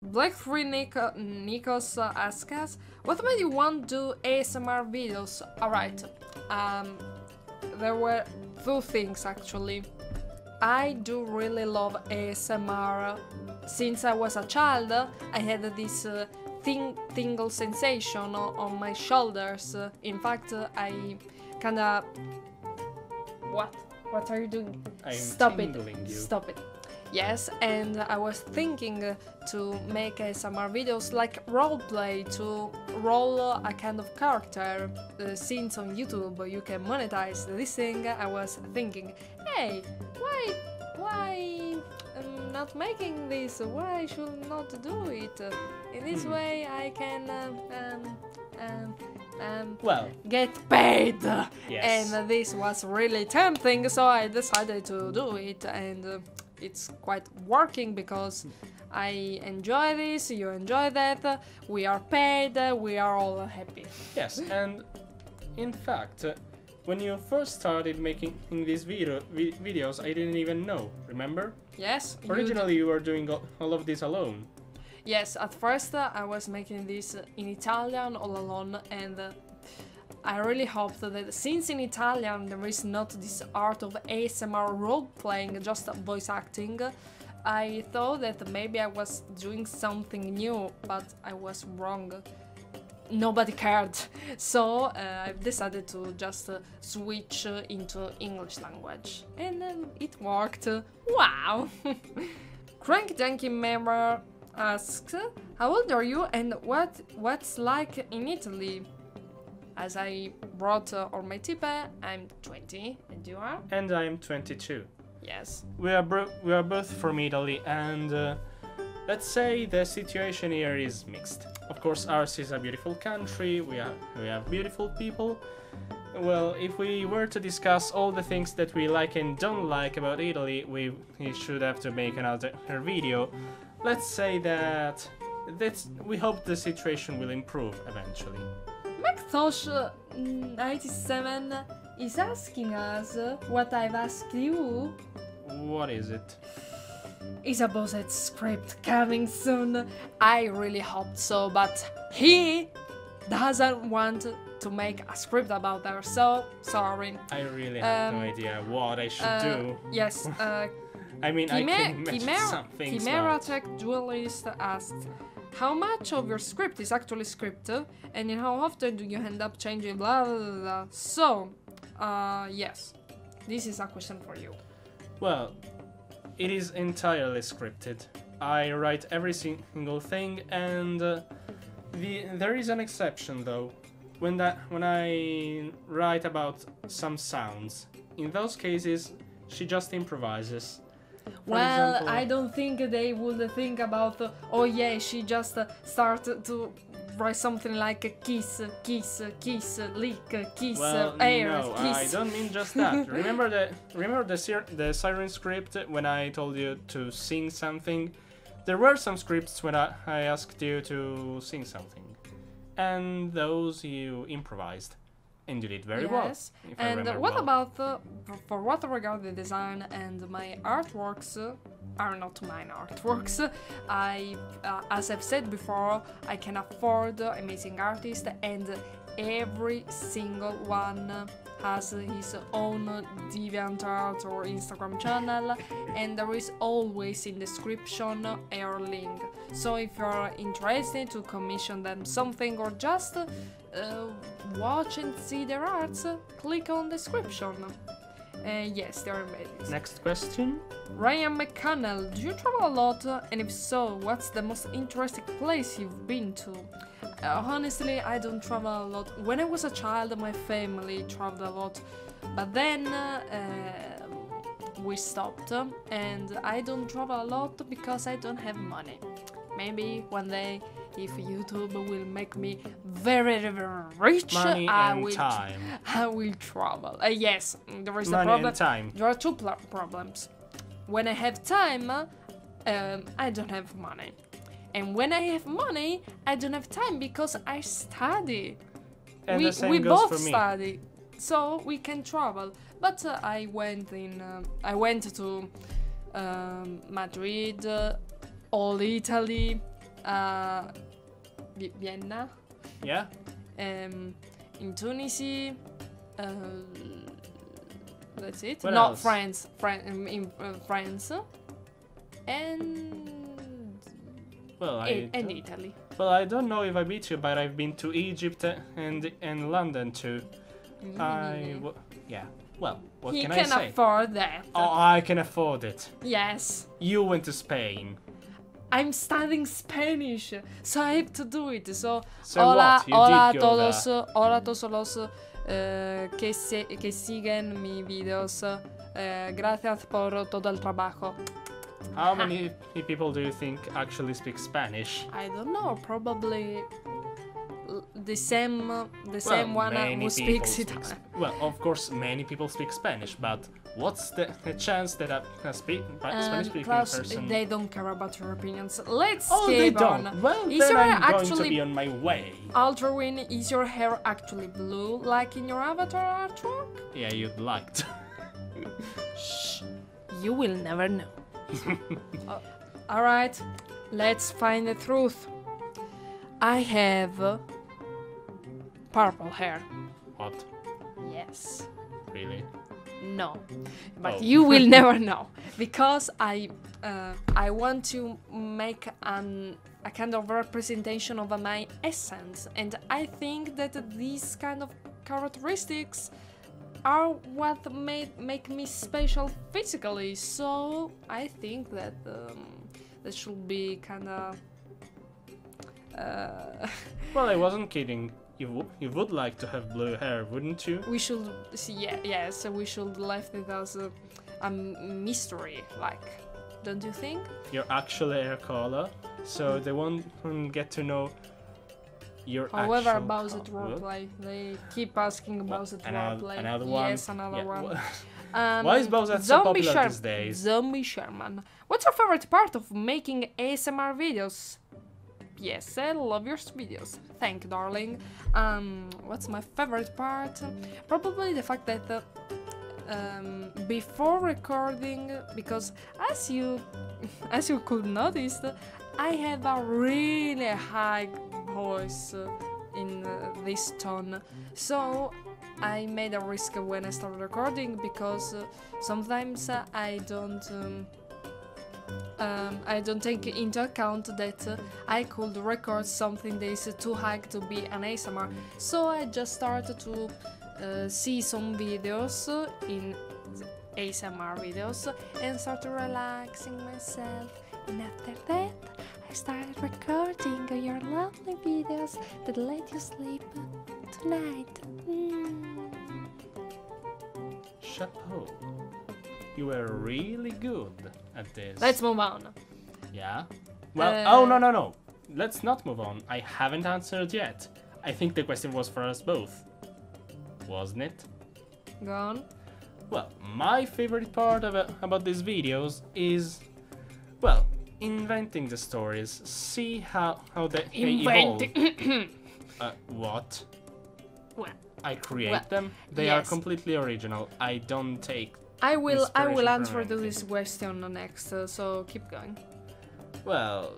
Nikos asks us, what made you want to do ASMR videos? Alright, there were two things actually. I do really love ASMR. Since I was a child, I had this tingle sensation on my shoulders. In fact, I kinda... What are you doing? Stop it. Stop it. Yes, and I was thinking to make ASMR videos like roleplay, to roll a kind of character. Since on YouTube you can monetize this thing, I was thinking, hey, why not making this? Why should not do it? In this way I can well, get paid. Yes. And this was really tempting, so I decided to do it, and it's quite working because I enjoy this, you enjoy that, we are paid, we are all happy. Yes, and in fact, when you first started making these videos, I didn't even know, remember? Yes. Originally you were doing all of this alone. Yes, at first I was making this in Italian all alone, and I really hoped that since in Italian there is not this art of ASMR role-playing, just voice acting, I thought that maybe I was doing something new, but I was wrong. Nobody cared, so I decided to just switch into English language, and it worked. Wow! Crank Janky Member asks, how old are you and what's like in Italy? As I wrote on my tip, I'm 20, and you are? And I'm 22. Yes. We are both from Italy, and let's say the situation here is mixed. Of course, ours is a beautiful country, we have beautiful people. Well, if we were to discuss all the things that we like and don't like about Italy, we should have to make another video. Let's say that we hope the situation will improve eventually. Mactosh97 is asking us what I've asked you. What is it? Is a Bosset script coming soon? I really hope so, but he doesn't want to make a script about her, so sorry. I really have no idea what I should do. Yes, I mean, I can imagine some things, Chimera but... Tech Duelist asked, how much of your script is actually scripted, and how often do you end up changing blah blah blah? So, yes, this is a question for you. Well, it is entirely scripted. I write every single thing, and there is an exception though. When I write about some sounds, in those cases, she just improvises. For example, I don't think they would think about, oh yeah, she just started to write something like kiss, kiss, kiss, lick, kiss, well, air, no, kiss. I don't mean just that. remember the siren script when I told you to sing something? There were some scripts when I asked you to sing something, and those you improvised. And you did very well. If I and remember what well. about, for what regard the design and my artworks, are not mine artworks, as I've said before, I can afford amazing artists, and every single one has his own Deviantart or Instagram channel, and there is always in the description a link. So if you're interested to commission them something or just watch and see their arts, click on description. Yes, they're amazing. Next question. Ryan McConnell, do you travel a lot? And if so, what's the most interesting place you've been to? Honestly, I don't travel a lot. When I was a child, my family traveled a lot, but then we stopped, and I don't travel a lot because I don't have money. Maybe one day, if YouTube will make me very, very rich, Money and time. I will travel. Yes, there is Money a problem. And time. There are two problems. When I have time, I don't have money. And when I have money, I don't have time because I study. And the same we goes both for me. study, so we can travel. But I went to Madrid, all Italy, Vienna. Yeah? In Tunisia. That's it. What No, else? France. In France. And Well, and Italy. Well, I don't know if I beat you, but I've been to Egypt and London too. Yeah. Well, what He can I can say? afford that. Oh, I can afford it. Yes. You went to Spain. I'm studying Spanish, so I have to do it. So, So hola, what? You hola a did go todos, hola a todos los que siguen mis videos. Gracias por todo el trabajo. How many people do you think actually speak Spanish? I don't know, probably the same one many who people speaks speak Italian. Well, of course, many people speak Spanish, but what's the chance that a Spanish-speaking Klaus, person... they don't care about your opinions. Let's Oh, they skip don't. on. Well, Is then your I'm going actually to be on my way. Altruin, is your hair actually blue, like in your avatar artwork? Yeah, you'd like to. Shh, you will never know. Alright, let's find the truth. I have purple hair. What? Yes. Really? No, but Oh. you will never know because I want to make a kind of representation of my essence, and I think that these kind of characteristics are what make me special physically. So I think that that should be kind of. Well, I wasn't kidding. You would like to have blue hair, wouldn't you? We should see. Yes, we should left it as a mystery. Like, don't you think? Your actual hair color, so they won't get to know your However, actual about the color. roleplay, they keep asking about the roleplay. Another one? Yes, another Yeah, one. Why is Bowser so popular these days? Zombie Sherman. What's your favorite part of making ASMR videos? Yes, I love your videos. Thank you, darling. What's my favorite part? Probably the fact that before recording, because as you could notice, I have a really high voice in this tone. So I made a risk when I started recording because sometimes I don't take into account that I could record something that is too high to be an ASMR. So I just started to see some videos in ASMR videos and started relaxing myself. And after that, I started recording your lovely videos that let you sleep tonight. Chapeau. You were really good at this. Let's move on. Yeah? Well, oh, no. Let's not move on. I haven't answered yet. I think the question was for us both. Wasn't it? Go on. Well, my favorite part about these videos is, well, inventing the stories. See how they evolve. What? Well, I create well, them. They yes. are completely original. I don't take... I will inspiration answer from to anything. this question next, so keep going. Well,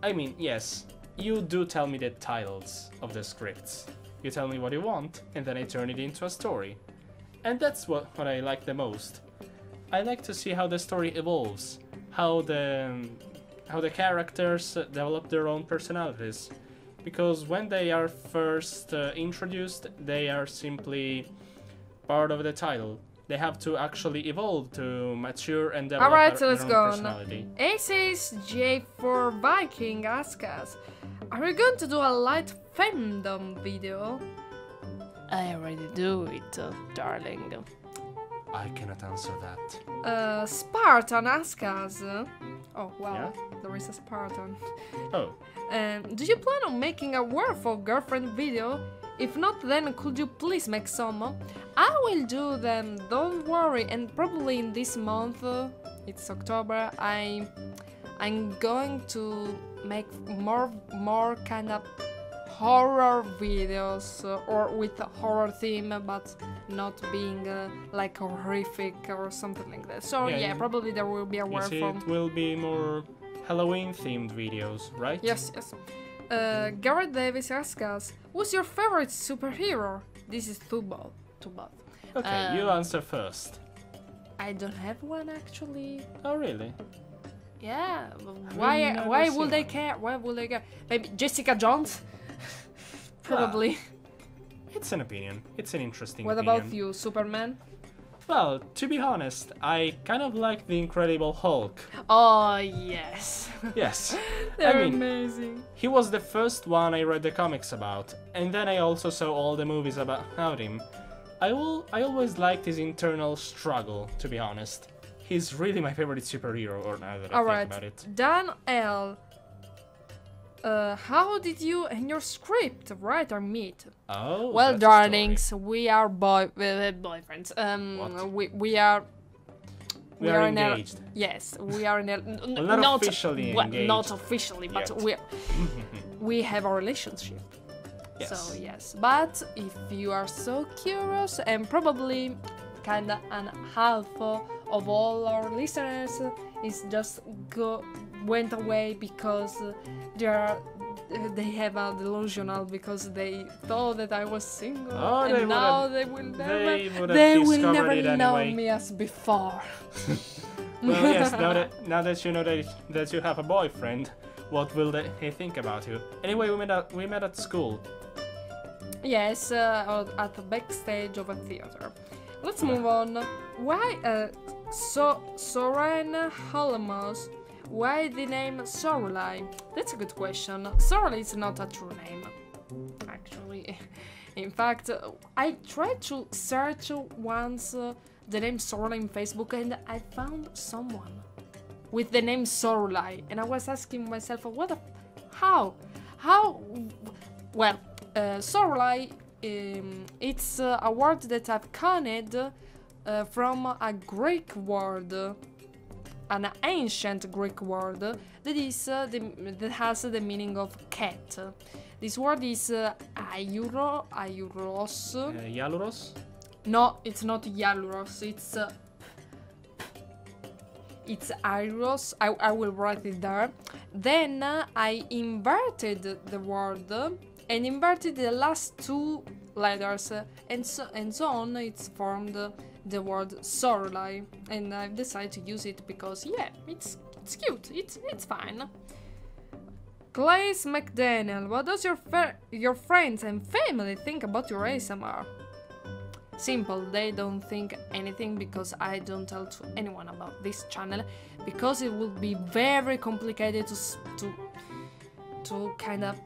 I mean, yes, you do tell me the titles of the scripts. You tell me what you want, and then I turn it into a story. And that's what I like the most. I like to see how the story evolves, how the characters develop their own personalities. Because when they are first introduced, they are simply part of the title. They have to actually evolve to mature and develop Alright, so their let's own go on. personality. Aces J for Viking asks us, are you going to do a light fandom video? I already do it, darling. I cannot answer that. Spartan asks us. Oh wow, Yeah? there is a Spartan. Oh, Do you plan on making a wonderful girlfriend video? If not, then could you please make some? I will do them, don't worry. And probably in this month, it's October, I'm going to make more kind of horror videos or with a horror theme, but not being like horrific or something like that. So yeah, Yeah, probably there will be a you see, werewolf. it will be more Halloween-themed videos, right? Yes, yes. Garrett Davis asks us, who's your favorite superhero? This is football. Okay, you answer first. I don't have one actually. Oh, really? Yeah. really never Why seen would they one. care? Why would they care? Maybe Jessica Jones? Probably. It's an opinion. It's an interesting What opinion. about you, Superman? Well, to be honest, I kind of like the Incredible Hulk. Oh, yes. Yes. They're I mean, amazing. he was the first one I read the comics about, and then I also saw all the movies about him. I always liked his internal struggle, to be honest. He's really my favorite superhero, or now that I think about it. Dan L. How did you and your script writer meet? Oh, Well, that's a darlings, we are boyfriends. What? We are engaged. Yes, we are in a Well, not officially engaged. Not officially, but Yet. we have a relationship. Yes. So yes, but if you are so curious, and probably kinda an half of all our listeners is just went away because they have a delusional because they thought that I was single, Oh, and now they will never it know anyway. me as before. Well, yes. Now that you know that you have a boyfriend, what will they think about you? Anyway, we met at school. Yes, at the backstage of a theater. Let's move on. Why, Soren Holmos, why the name Sorulay? That's a good question. Sorulay is not a true name, actually. In fact, I tried to search once the name Sorulay in Facebook, and I found someone with the name Sorulay, and I was asking myself, how? Well, Sorulay, it's a word that I've coined from a Greek word, an ancient Greek word that has the meaning of cat. This word is aiuros. Yaluros? No, it's not Yaluros. It's aiuros. I will write it there. Then I inverted the word and inverted the last two letters, and so on. It's formed the word Sorulay, and I've decided to use it because yeah, it's cute. It's fine. Clays McDaniel, what does your friends and family think about your ASMR? Simple, they don't think anything because I don't tell to anyone about this channel, because it will be very complicated to kind of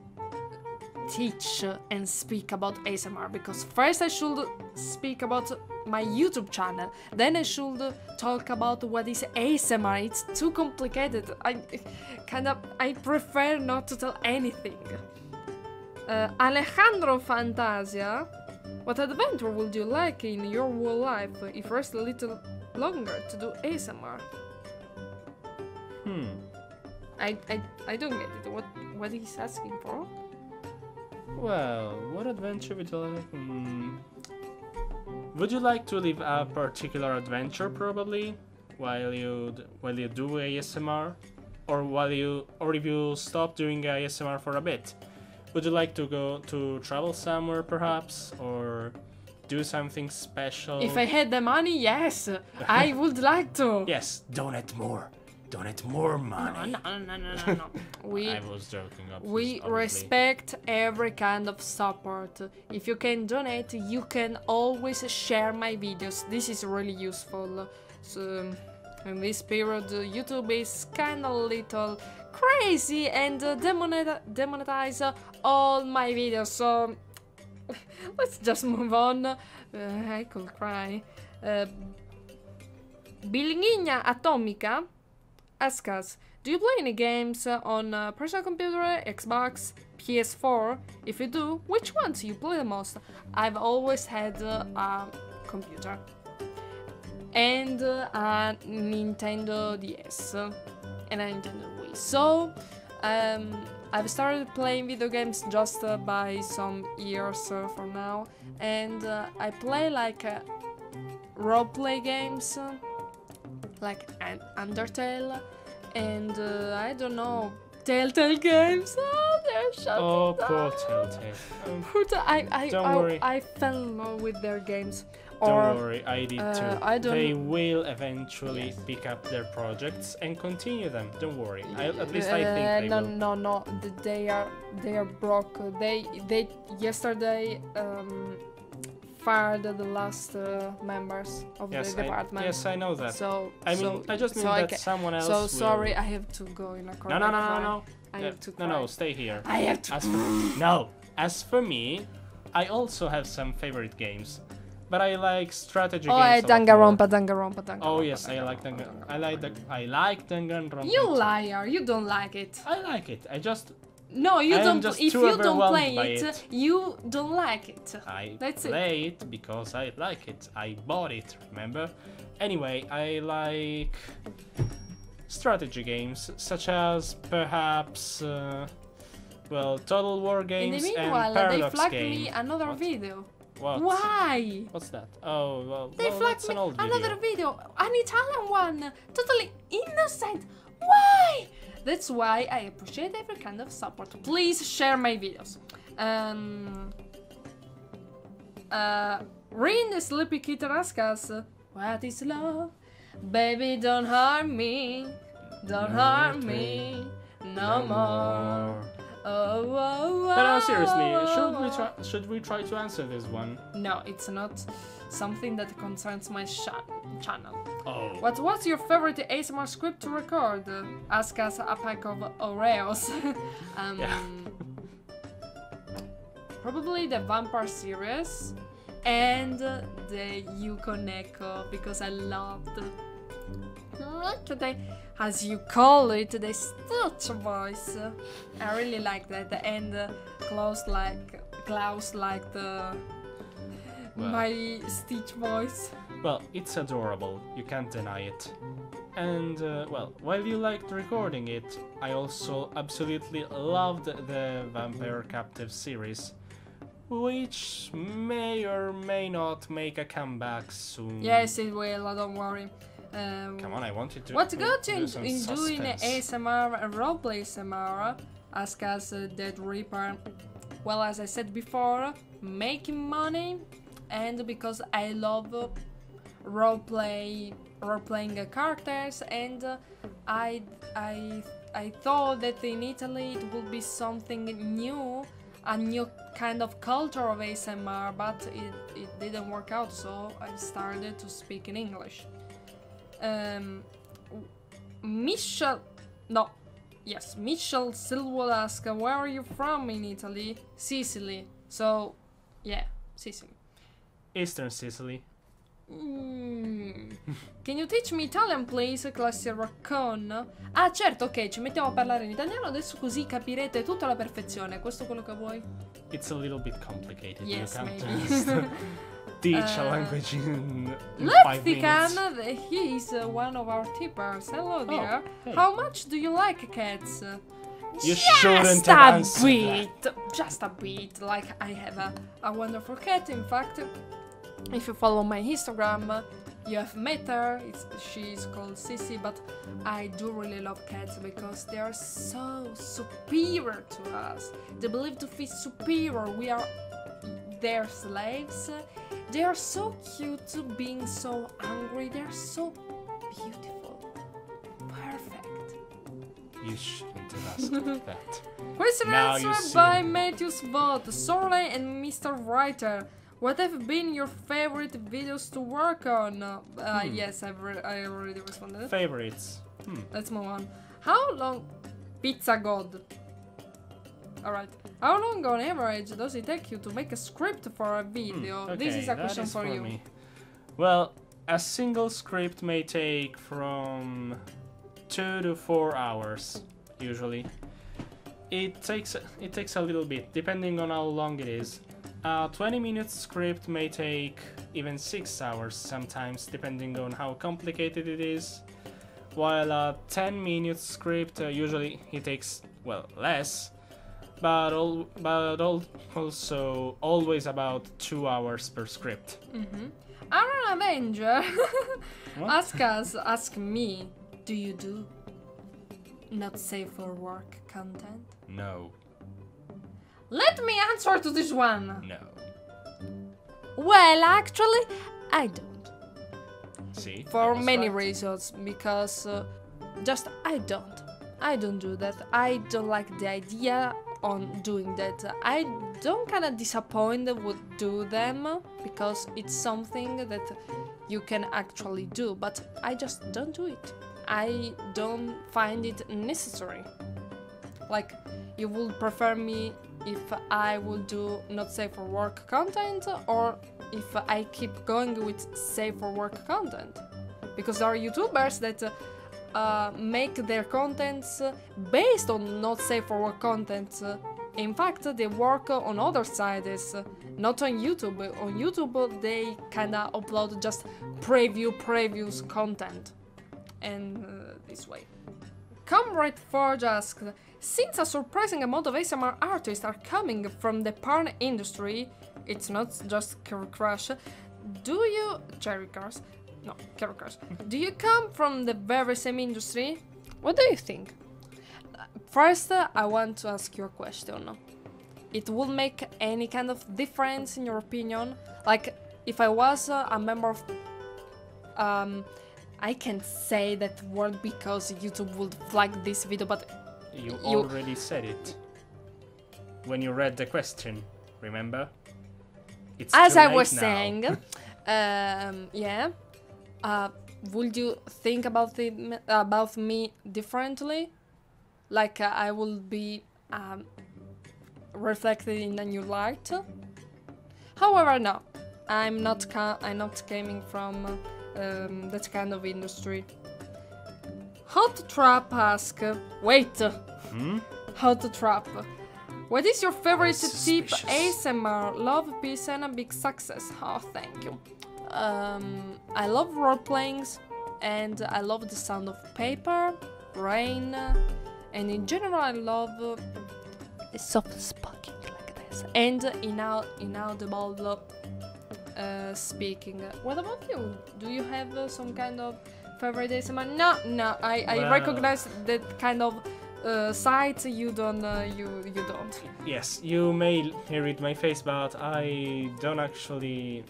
teach and speak about ASMR, because first I should speak about my YouTube channel, then I should talk about what is ASMR. It's too complicated. I prefer not to tell anything. Alejandro Fantasia, what adventure would you like in your whole life if rest a little longer to do ASMR? I don't get it. What he's asking for? Well, what adventure would you like? Would you like to live a particular adventure, probably, while you do ASMR, or if you stop doing ASMR for a bit? Would you like to go to travel somewhere, perhaps, or do something special? If I had the money, yes, I would like to. Yes, donate more. Donate more money. No. I was joking. We obviously. respect every kind of support. If you can donate, you can always share my videos. This is really useful. So, in this period, YouTube is kinda little crazy and demonetize all my videos. So, let's just move on. I could cry. Bilinguinha Atomica asks us, do you play any games on personal computer, Xbox, PS4? If you do, which ones do you play the most? I've always had a computer and a Nintendo DS and a Nintendo Wii. So I've started playing video games just by some years for now, and I play like roleplay games like Undertale, and I don't know, Telltale Games. Oh, they're shutting Oh, down. poor Telltale. Don't worry. I fell in love with their games. Don't worry, I did too. I don't- They will eventually Yes. pick up their projects and continue them. Don't worry. At least I think they no, will. no. They are broke. They yesterday fired the last members of Yes, the department. yes, I know that. So I mean, I just mean that someone else. So will... sorry, I have to go in a corner. No. I have to No, stay here. I have to. As for me, I also have some favorite games, but I like strategy Oh, games. a lot more. Danganronpa. Oh yes, I like Danganronpa. I like Danganronpa. You liar! You don't like it. I like it. I just No, you I am don't. just If too you don't overwhelmed play by it, it. you don't like it. I That's it. play it because I like it. I bought it, remember? Anyway, I like strategy games such as perhaps well, Total War In games the and meanwhile, they Paradox flagged game. me another What? video. What? Why? What's that? Oh, well, They well flagged that's me an old another video. video, an Italian one, totally innocent. Why? That's why I appreciate every kind of support. Please share my videos. Rin the Sleepy Kitten asks us, what is love? Baby, don't harm me. Don't harm me no more. Oh. But no, seriously, should we try to answer this one? No, it's not something that concerns my channel. Oh. What's your favorite ASMR script to record? Ask us a pack of Oreos. Yeah. Probably the Vampire series and the Yukon Echo because I loved as you call it, the Stitch voice. I really like that, and Klaus liked my Stitch voice. Well, it's adorable, you can't deny it. And, well, while you liked recording it, I also absolutely loved the Vampire Captive series, which may or may not make a comeback soon. Yes, it will, don't worry. Come on, I wanted to. What's good in some doing suspense. ASMR and roleplay ASMR? Ask us Dead Reaper. Well, as I said before, making money, and because I love role-playing characters, and I thought that in Italy it would be something new, a new kind of culture of ASMR, but it didn't work out, so I started to speak in English. Michelle Silva asks, where are you from in Italy? Sicily. So, yeah, Sicily. Eastern Sicily. Can you teach me Italian, please? Classe Raccon. Ah, certo, ok, ci mettiamo a parlare in italiano adesso così capirete tutto alla perfezione. Questo è quello che vuoi? It's a little bit complicated. Yes, you can't maybe. just teach a language in 5 minutes. Leftican, he is one of our tippers. Hello there. hey. How much do you like cats? You shouldn't have answered that. Just a bit. Like, I have a wonderful cat. In fact, if you follow my Instagram, you have met her. She's called Sissy, but I do really love cats because they are so superior to us. They believe to be superior. We are their slaves. They are so cute, being so angry. They are so beautiful. Perfect. You shouldn't have asked that. Question Now you answered see. by Matthew's bot, Sorulay and Mr. Writer. What have been your favorite videos to work on? Yes, I already responded. Favorites. Let's move on. How long... Pizza God. Alright. How long on average does it take you to make a script for a video? Okay, This is a that question is for you. me. Well, a single script may take from 2 to 4 hours, usually. It takes a little bit, depending on how long it is. A 20-minute script may take even 6 hours sometimes, depending on how complicated it is. While a 10-minute script usually it takes, well, less, but also always about 2 hours per script. Aaron Avenger What? ask me, do you do? not safe for work content? No. Let me answer to this one! No. Well, actually, I don't. See? For I was many right. reasons, because just I don't. I don't do that. I don't like the idea on doing that. I don't kinda disappointed would do them because it's something that you can actually do, but I just don't do it. I don't find it necessary. Like, you would prefer me if I would do not safe for work content, or if I keep going with safe for work content? Because there are YouTubers that make their contents based on not safe for work content. In fact, they work on other sites, not on YouTube. On YouTube, they kinda upload just previews content, and this way. Comrade Forge asks, since a surprising amount of ASMR artists are coming from the porn industry, it's not just Cherry Crush, do you... Cherry Cars? No, Cherry Cars. Do you come from the very same industry? What do you think? First, I want to ask you a question. It would make any kind of difference in your opinion? Like, if I was a member of... I can't say that word because YouTube would flag this video, but... You already said it. When you read the question, remember? It's as too I late was now. saying, yeah. Would you think about me differently? Like I will be reflected in a new light? However, no, I'm not coming from that kind of industry. Hot Trap asks, wait, Hot Trap, what is your favorite tip ASMR? Love, peace and a big success. Oh, thank you. I love role-playings, and I love the sound of paper, rain, and in general I love soft speaking like this, and inaudible speaking. What about you? Do you have some kind of favorite ASMR? No, I recognize that kind of site you don't. You don't. Yes, you may read my face, but I don't actually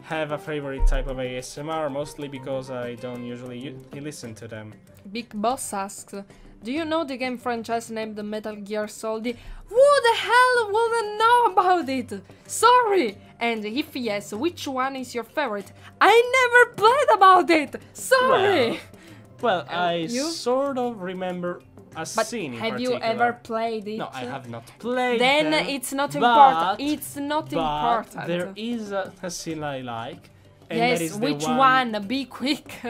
have a favorite type of ASMR, mostly because I don't usually listen to them. Big Boss asks, do you know the game franchise named Metal Gear Solid? Who the hell wouldn't know about it? Sorry! And if yes, which one is your favorite? I never played about it! Sorry! Well, I sort of remember a scene in have particular. you ever played it? No, I have not played Then them, it's not important. It's not but important. There is a scene I like. And yes, that is the which one? Be quick.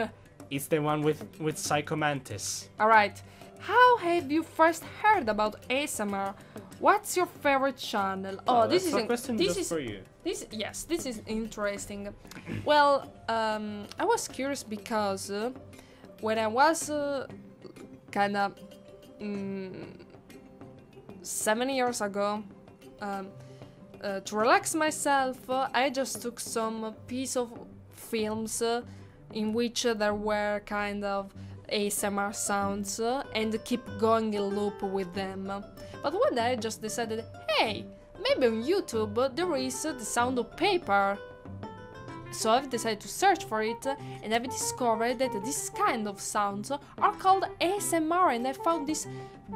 It's the one with Psycho Mantis. Alright. How have you first heard about ASMR? What's your favorite channel? Oh, this is a question this just is for you. this is interesting. Well, I was curious because when I was kind of 7 years ago, to relax myself, I just took some piece of films in which there were kind of ASMR sounds and keep going in loop with them. But one day I just decided, hey, maybe on YouTube there is the sound of paper. So I've decided to search for it, and I've discovered that this kind of sounds are called ASMR, and I found this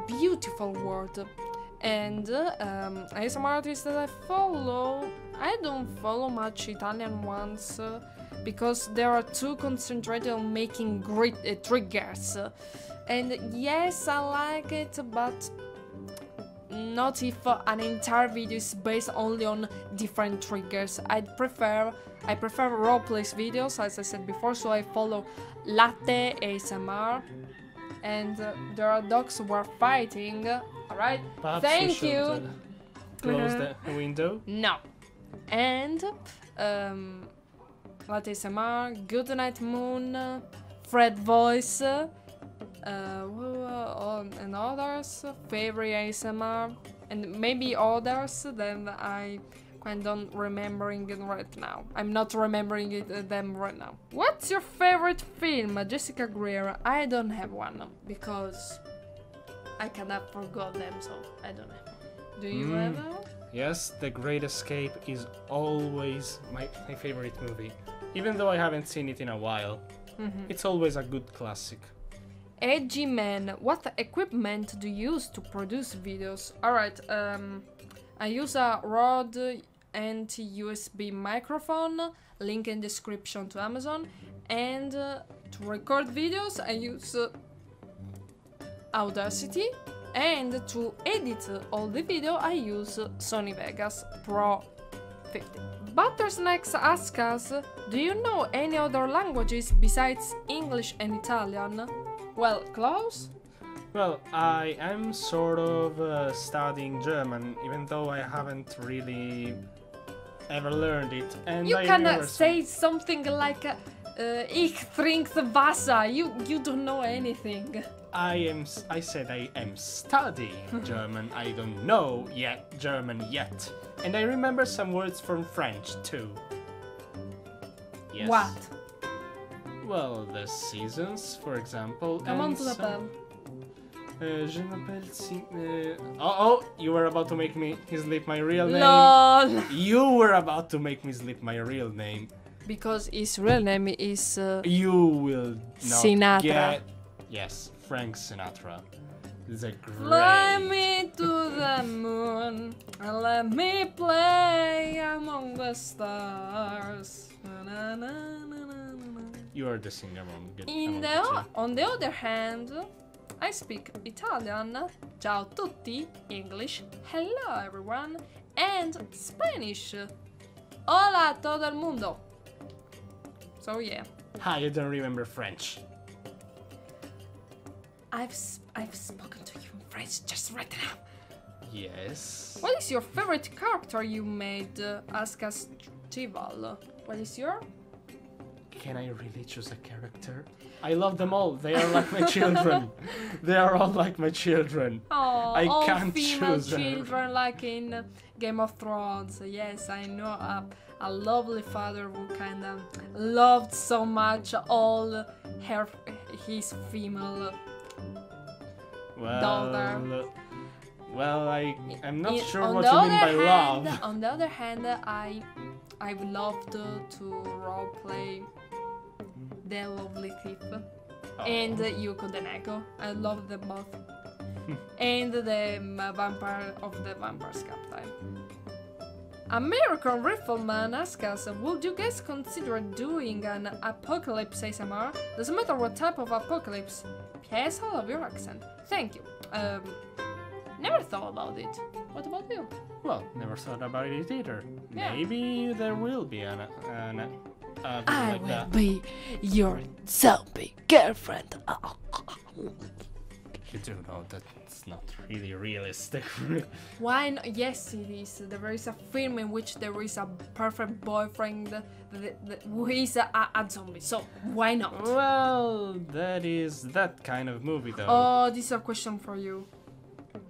beautiful word. And ASMR artists that I follow, I don't follow much Italian ones, because they are too concentrated on making great triggers. And yes, I like it, but not if an entire video is based only on different triggers. I prefer roleplay videos, as I said before, so I follow Latte ASMR, and there are dogs who are fighting. Alright, thank you. Close the window. No. And Latte ASMR, Good Night Moon, Fred Voice, and others, Favorite ASMR, and maybe others that I kind of remembering it right now. I'm not remembering them right now. What's your favorite film, Jessica Greer? I don't have one because I cannot forget them, so I don't know. Do you ever? Yes, The Great Escape is always my favorite movie. Even though I haven't seen it in a while, it's always a good classic. Edgy man, what equipment do you use to produce videos? Alright, I use a Rode anti-USB microphone, link in description to Amazon, and to record videos I use Audacity, and to edit all the video I use Sony Vegas Pro 50. Buttersnacks asks us, do you know any other languages besides English and Italian? Well, Klaus? Well, I am sort of studying German, even though I haven't really ever learned it. And You I can remember say something like Ich trinke Wasser. You don't know anything. I said I am studying German. I don't know German yet. And I remember some words from French too. Yes. What? Well, the seasons, for example. Comment tu t'appelles? Je m'appelle oh, you were about to make me slip my real name. LOL! You were about to make me slip my real name. Because his real name is You will not Sinatra. get... Yes, Frank Sinatra. Is a great... Fly me to the moon and let me play among the stars. Na, na, na, na, na, na. You are the singer among the two. On the other hand, I speak Italian, ciao tutti, English, hello everyone, and Spanish, hola todo el mundo. So yeah. You don't remember French. I've spoken to you in French just right now. Yes. What is your favorite character you made? Ask us Tival. What is your? Can I really choose a character? I love them all. They are like my children. They are all like my children. Oh, I all can't female choose them. children like in Game of Thrones. Yes, I know a lovely father who kind of loved so much all his female daughter. Well, I'm not sure on what the you mean by other hand, love. On the other hand, I've loved to roleplay the lovely thief and Yuko the Neko. I love them both. And the vampire of the Vampire's Captain. American Rifleman asks us, would you guys consider doing an apocalypse ASMR? Doesn't matter what type of apocalypse. P.S. I love your accent. Thank you. Never thought about it. What about you? Well, never thought about it either. Yeah. Maybe there will be an I like will that. be your zombie girlfriend. You do know that's not really realistic. Why not? Yes, it is. There is a film in which there is a perfect boyfriend who is a zombie. So why not? Well, that is that kind of movie, though. Oh, this is a question for you.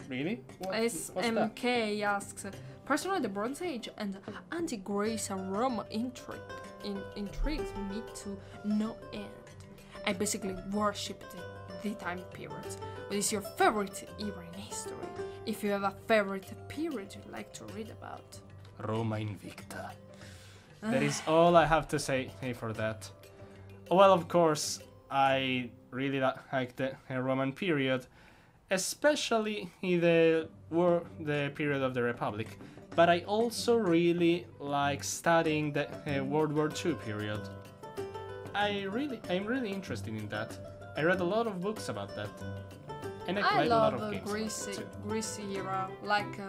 Really? What's that? SMK asks, personally, the Bronze Age and anti-Greece and Rome intrigues me to no end. I basically worshipped the time periods. What is your favorite era in history? If you have a favorite period you'd like to read about. Roma Invicta. That is all I have to say for that. Well, of course, I really like the Roman period, especially the period of the Republic. But I also really like studying the World War II period. I'm really interested in that. I read a lot of books about that. And I played a lot of love games about it too. Greece era, like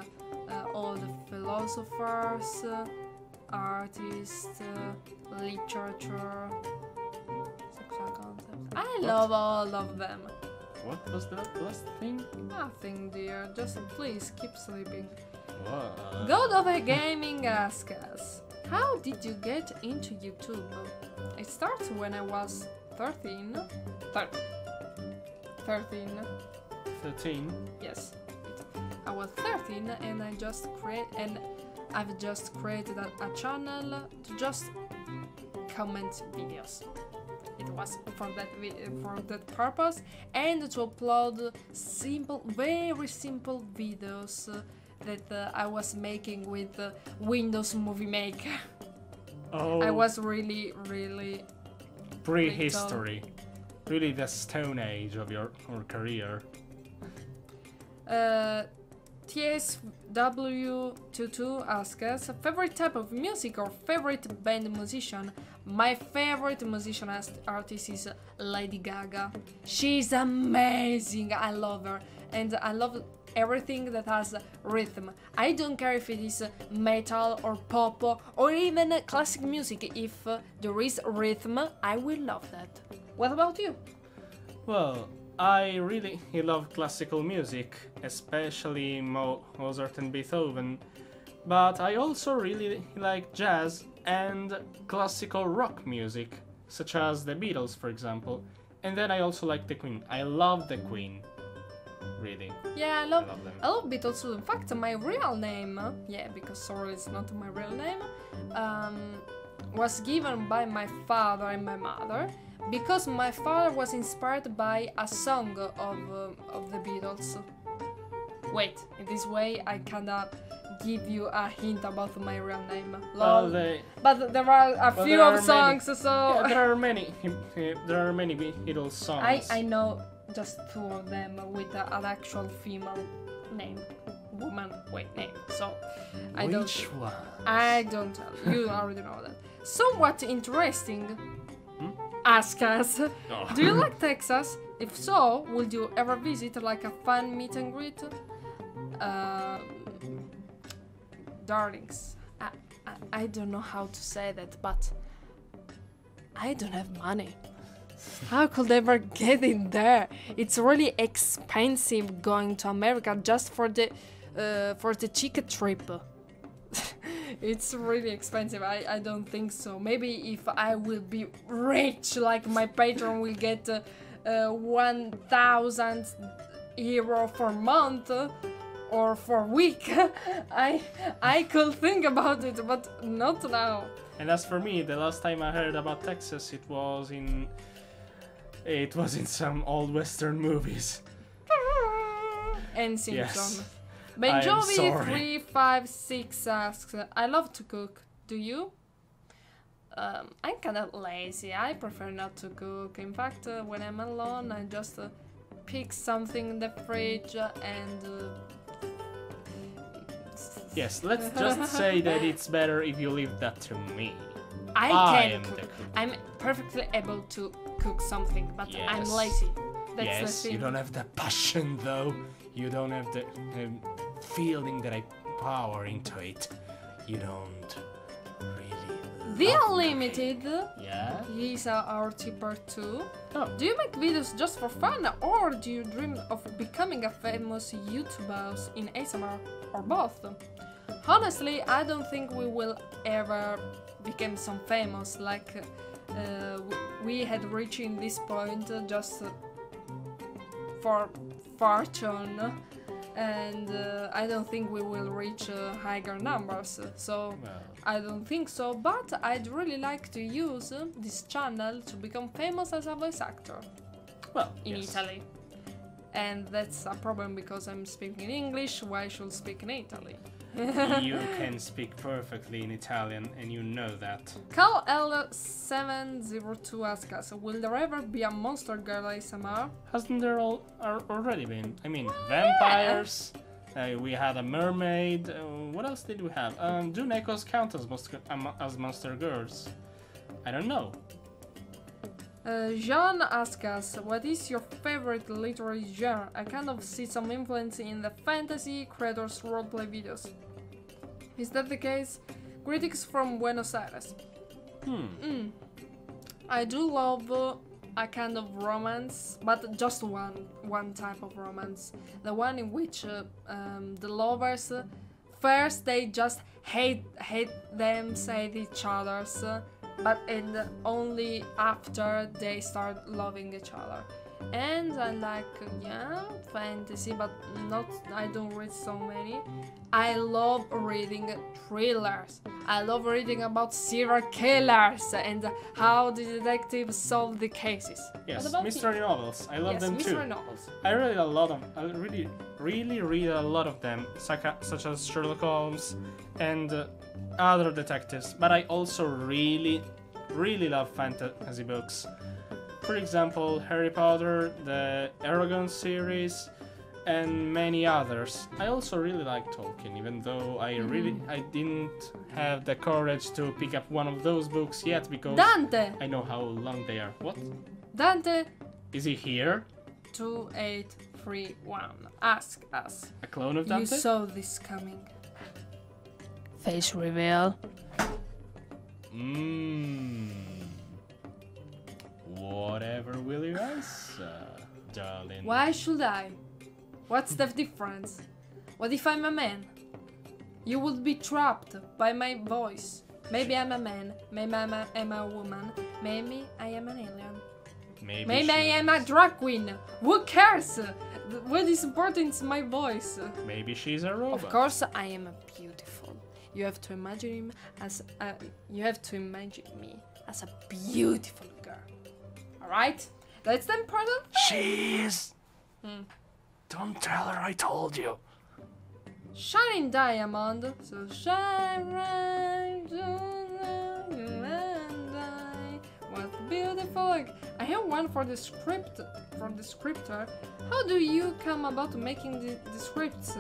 all the philosophers, artists, literature, sexual concepts. I love all of them. What was the last thing? Nothing, dear. Just please keep sleeping. What? God of a Gaming asks us, how did you get into YouTube? It started when I was 13. 13? Yes. I was 13 and I've just created a channel to just comment videos. it was for that purpose, and to upload simple, very simple videos that I was making with Windows Movie Maker. Oh. I was really prehistory. Really the Stone Age of your career. TSW22 asks us, favorite type of music or favorite band musician? My favorite musician artist is Lady Gaga. She's amazing, I love her, and I love everything that has rhythm. I don't care if it is metal or pop or even classic music. If there is rhythm, I will love that. What about you? Well, I really love classical music, especially Mozart and Beethoven, but I also really like jazz and classical rock music, such as the Beatles, for example. And then I also like the Queen. I love the Queen, really. Yeah, I love them. I love Beatles too. In fact, my real name, because Sorry is not my real name, was given by my father and my mother, because my father was inspired by a song of the Beatles. Wait, in this way I kinda give you a hint about my real name. Lol. But there are a few of songs, so yeah, there are many Beatles songs. I know just two of them with an actual female name. Woman, name. So I don't. Which one? I don't tell you. You already know that. Somewhat interesting. Ask us. Oh. Do you like Texas? If so, would you ever visit like a fun meet and greet? Darlings, I don't know how to say that, but I don't have money. How could I ever get in there? It's really expensive going to America just for the ticket trip. It's really expensive. I don't think so. Maybe if I will be rich, like my patron will get 1,000 euro for month or for week, I could think about it, but not now. And as for me, the last time I heard about Texas, it was in some old Western movies. And Simpson. Yes. Benjovi356 asks, I love to cook. Do you? I'm kinda lazy. I prefer not to cook. In fact, when I'm alone, I just pick something in the fridge and... Yes, let's just say that it's better if you leave that to me. I am can the cook. cook. I'm perfectly able to cook something, but Yes. I'm lazy. That's Yes, the thing. you don't have the passion though. You don't have the feeling that I power into it. You don't really. The love Unlimited, cooking. Yeah. he's our tipper too. Oh. Do you make videos just for fun, or do you dream of becoming a famous YouTuber in ASMR, or both? Honestly, I don't think we will ever become some famous, like we had reaching this point just for fortune, and I don't think we will reach higher numbers, so Well. I don't think so, but I'd really like to use this channel to become famous as a voice actor Well, in yes. Italy. And that's a problem because I'm speaking English, why should I speak in Italy? You can speak perfectly in Italian, and you know that. Cal L702 asks us, will there ever be a Monster Girl ASMR? Hasn't there already been? I mean, vampires. We had a mermaid. What else did we have? Do Nekos count as monster girls? I don't know. Jean asks us, what is your favorite literary genre? I kind of see some influence in the fantasy creators roleplay videos. Is that the case? Critics from Buenos Aires. I do love a kind of romance, but just one type of romance. The one in which the lovers first they just hate each other's, but only after they start loving each other. And I like fantasy, but I don't read so many. I love reading thrillers. I love reading about serial killers and how the detectives solve the cases. Yes, What about mystery you? novels. I love Yes, them mystery too. novels. I read a lot of. I really read a lot of them, such as Sherlock Holmes and other detectives. But I also really love fantasy books. For example, Harry Potter, the Aragon series, and many others. I also really like Tolkien, even though I didn't have the courage to pick up one of those books yet because Dante! I know how long they are. What? Dante! Is he here? 2831. Ask us. A clone of Dante? You saw this coming. Face reveal. Whatever will you answer, darling? Why should I? What's the difference? What if I'm a man? You would be trapped by my voice. Maybe I'm a man, maybe I'm a woman, maybe I am an alien. Maybe I am a drag queen. Who cares? What is important is my voice. Maybe she's a robot. Of course, I am beautiful. You have to imagine him as you have to imagine me as a beautiful girl. All right? That's the important thing. She is. Don't tell her I told you. Shining diamond, so shine bright, you and I. What beautiful! I have one for the script, for the scripter. How do you come about making the scripts?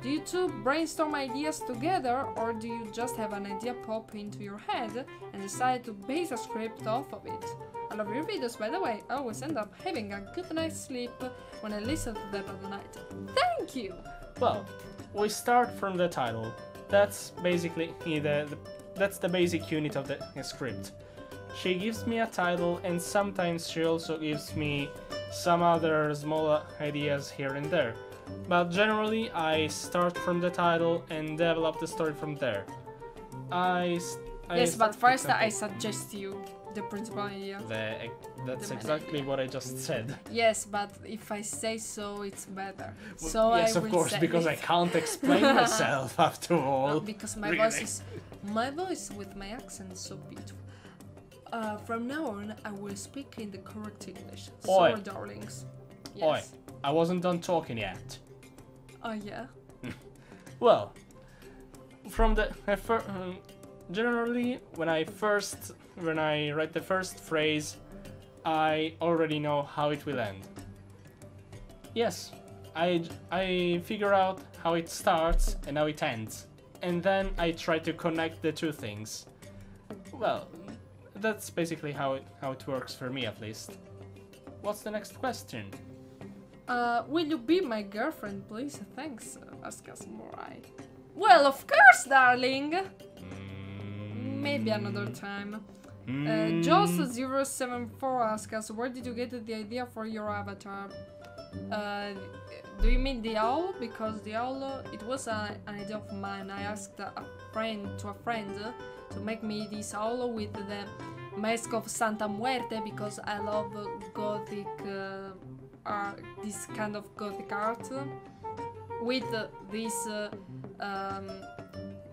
Do you two brainstorm ideas together, or do you just have an idea pop into your head and decide to base a script off of it? I love your videos, by the way. I always end up having a good night's sleep when I listen to them at night. Thank you! Well, we start from the title. That's basically that's the basic unit of the script. She gives me a title, and sometimes she also gives me some other small ideas here and there. But generally, I start from the title and develop the story from there. Yes, but first I suggest you the principal idea. That's exactly what I just said. Yes, but if I say so, it's better. Well, So yes, I of will course, say because it. I can't explain myself after all. Because my voice with my accent is so beautiful. From now on, I will speak in the correct English. Oi. Sorry, darlings. Yes. Oi, I wasn't done talking yet. Oh yeah. Well, from the generally when I write the first phrase, I already know how it will end. Yes, I figure out how it starts and how it ends, and then I try to connect the two things. Well, that's basically how it works for me, at least. What's the next question? Will you be my girlfriend, please? Thanks, Askas Morai. Well, of course, darling. Maybe another time. Joss074 asks us, where did you get the idea for your avatar? Do you mean the owl? Because the owl, it was an idea of mine. I asked a friend to make me this owl with the mask of Santa Muerte because I love gothic this kind of gothic art with this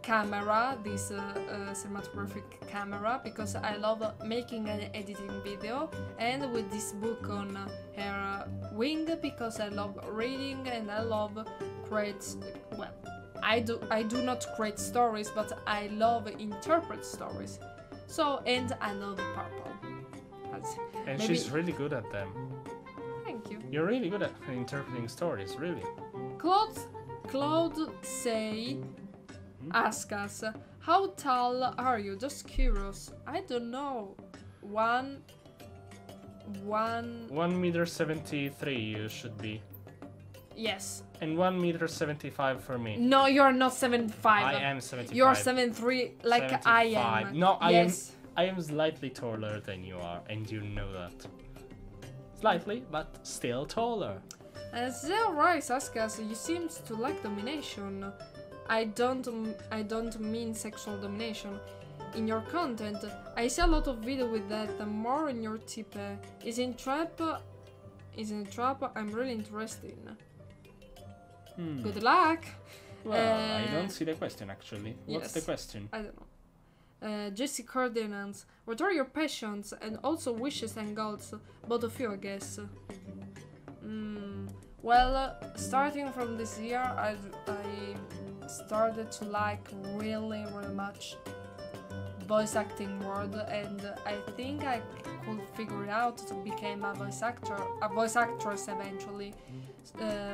camera, this cinematographic camera, because I love making an editing video, and with this book on her wing because I love reading and I love I do not create stories, but I love interpret stories. So, and I love purple. And she's really good at them. Thank you. You're really good at interpreting stories, really. Claude say, ask us, how tall are you? Just curious. I don't know. 1.73 you should be. Yes. And 1.75 for me. No, you're not 75. I am 75. You're 73 like 75. I am. No, yes. I am slightly taller than you are, and you know that. Slightly, but still taller. Zell Rice asks us, you seem to like domination. I don't mean sexual domination. In your content, I see a lot of video with that, more in your tip. Is in trap I'm really interested in. Good luck! Well, I don't see the question actually. What's yes. the question? I don't know. Jesse Cardinals. What are your passions and also wishes and goals? Both of you, I guess. Well, starting from this year, I started to like really much voice acting world, and I think I could figure it out to become a voice actress eventually.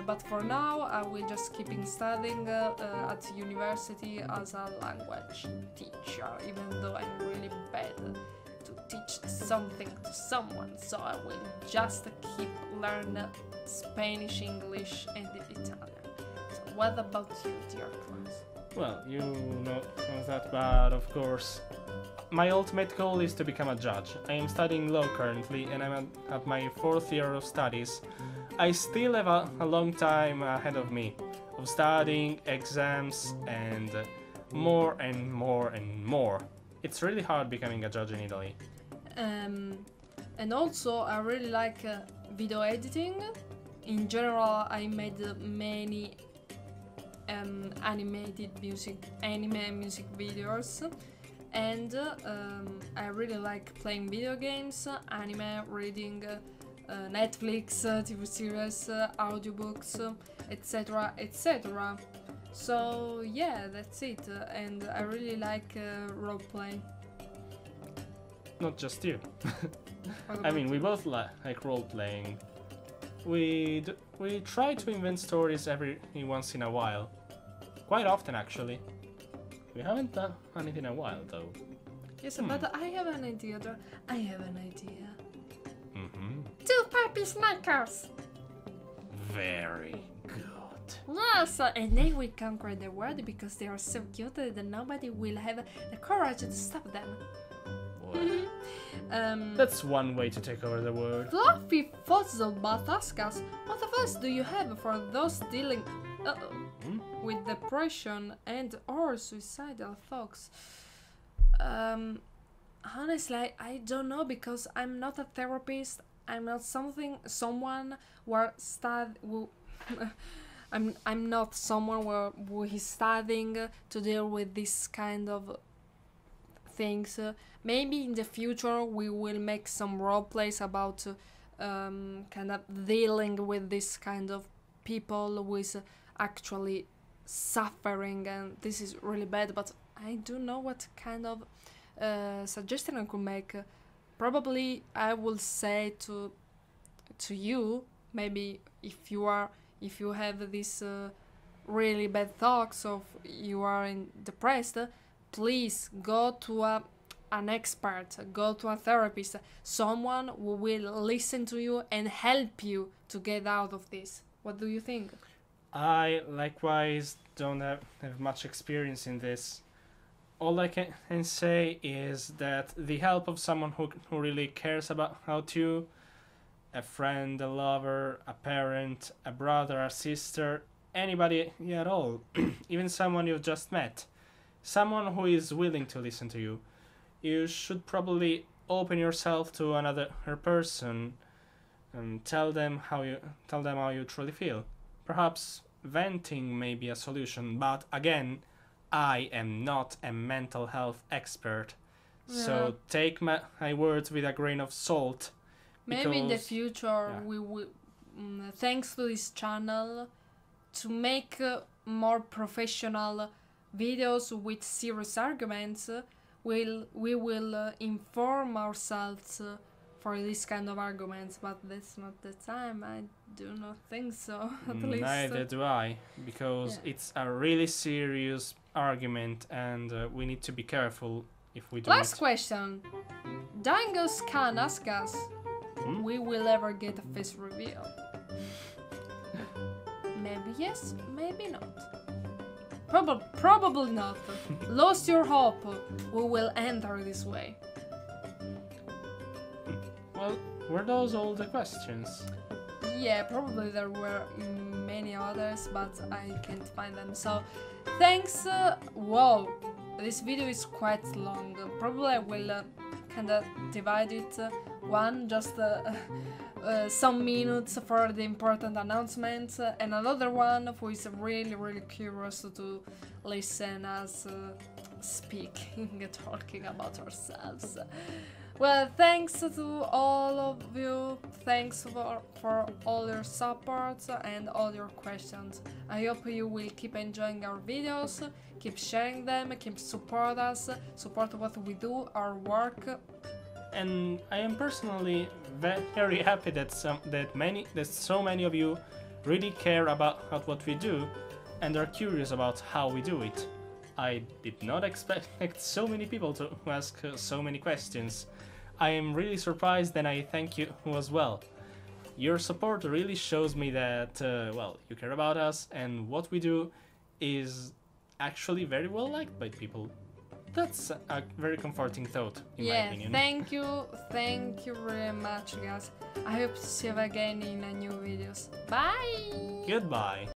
But for now, I will just keep studying at university as a language teacher, even though I'm really bad to teach something to someone. So I will just keep learning Spanish, English, and Italian. So what about you, dear Klaus? Well, you know that, but of course, my ultimate goal is to become a judge. I am studying law currently, and I'm at my 4th year of studies. I still have a long time ahead of me of studying, exams, and more and more and more. It's really hard becoming a judge in Italy. And also, I really like video editing. In general, I made many anime music videos, and I really like playing video games, anime, reading, Netflix, TV series, audiobooks, etc, etc. So yeah, that's it, and I really like roleplay. Not just you. I mean, we both like role-playing. We try to invent stories every once in a while. Quite often, actually. We haven't done anything in a while, though. Yes, but I have an idea. I have an idea. Mm-hmm. 2 puppy snackers! Very good. Yes, and they will conquer the world because they are so cute that nobody will have the courage to stop them. That's one way to take over the world. Fluffy Fossil Bataskas, what advice do you have for those dealing with depression and or suicidal thoughts? Honestly, I don't know because I'm not a therapist. I'm not someone who I'm not someone who is studying to deal with this kind of things. Maybe in the future we will make some role plays about kind of dealing with this kind of people who is actually suffering, and this is really bad, but I don't know what kind of suggestion I could make. Probably I will say to you, maybe if you have this really bad thoughts of you are depressed, please go to an expert, go to a therapist, someone who will listen to you and help you to get out of this. What do you think? I likewise don't have much experience in this. All I can say is that the help of someone who really cares about you, a friend, a lover, a parent, a brother, a sister, anybody at all, even someone you've just met, someone who is willing to listen to you. You should probably open yourself to another person and tell them how you truly feel. Perhaps venting may be a solution, but again, I am not a mental health expert, so take my words with a grain of salt. Maybe in the future we will, thanks to this channel, to make more professional videos with serious arguments, we will inform ourselves for this kind of arguments, but that's not the time. I do not think so, at least. Neither do I, because it's a really serious argument, and we need to be careful if we do it. Last question. Dangos can ask us, we will ever get a face reveal? Maybe yes, maybe not. Probably not. Lost your hope. We will enter this way. Well, were those all the questions? Yeah, probably there were many others, but I can't find them. So, thanks. Whoa, this video is quite long. Probably I will kind of divide it. One, just some minutes for the important announcements, and another one who is really curious to listen as speaking, talking about ourselves. Well, thanks to all of you. Thanks for all your support and all your questions. I hope you will keep enjoying our videos, keep sharing them, keep support us, support what we do, our work. And I am personally very happy that so many of you really care about what we do and are curious about how we do it. I did not expect so many people to ask so many questions. I am really surprised, and I thank you as well. Your support really shows me that, well, you care about us, and what we do is actually very well liked by people. That's a very comforting thought, in my opinion. Thank you very much, guys. I hope to see you again in new videos. Bye! Goodbye!